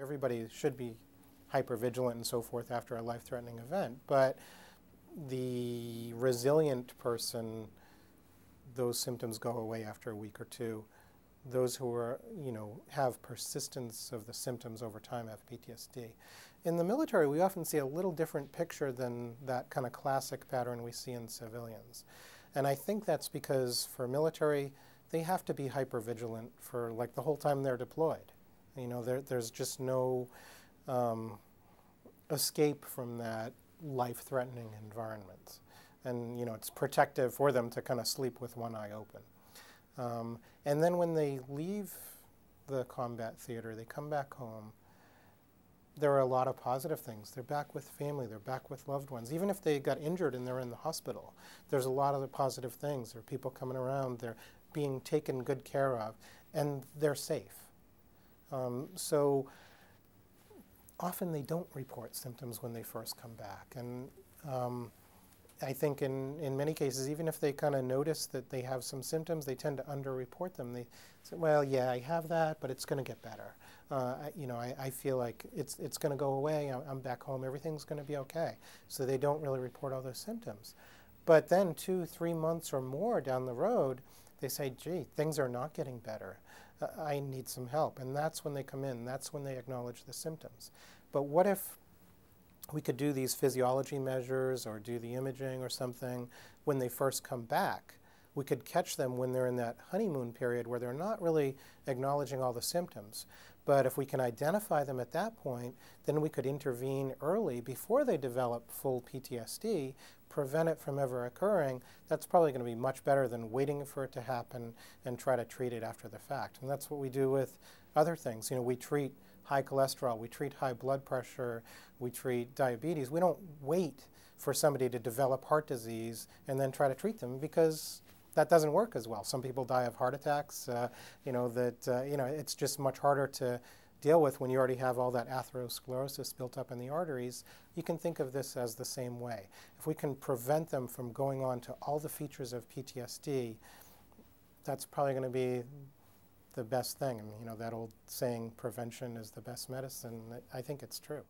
Everybody should be hypervigilant and so forth after a life-threatening event, but the resilient person, those symptoms go away after a week or two. Those who are, have persistence of the symptoms over time have PTSD. In the military, we often see a little different picture than that kind of classic pattern we see in civilians. And I think that's because for military, they have to be hypervigilant for like the whole time they're deployed. There's just no escape from that life-threatening environment. And, it's protective for them to kind of sleep with one eye open. And then when they leave the combat theater, they come back home, there are a lot of positive things. They're back with family, they're back with loved ones. Even if they got injured and they're in the hospital, there's a lot of the positive things. There are people coming around, they're being taken good care of, and they're safe. So often they don't report symptoms when they first come back. And I think in many cases, even if they kind of notice that they have some symptoms, they tend to underreport them. They say, well, yeah, I have that, but it's going to get better. I feel like it's going to go away. I'm back home. Everything's going to be okay. So they don't really report all those symptoms. But then 2-3 months or more down the road, they say, gee, things are not getting better. I need some help. And that's when they come in. That's when they acknowledge the symptoms. But what if we could do these physiology measures or do the imaging or something when they first come back? We could catch them when they're in that honeymoon period where they're not really acknowledging all the symptoms. But if we can identify them at that point, then we could intervene early before they develop full PTSD, prevent it from ever occurring. That's probably going to be much better than waiting for it to happen and try to treat it after the fact. And that's what we do with other things. We treat high cholesterol, we treat high blood pressure, we treat diabetes. We don't wait for somebody to develop heart disease and then try to treat them, because that doesn't work as well. Some people die of heart attacks. It's just much harder to deal with when you already have all that atherosclerosis built up in the arteries. You can think of this as the same way. If we can prevent them from going on to all the features of PTSD, that's probably going to be the best thing. And, that old saying, prevention is the best medicine, I think it's true.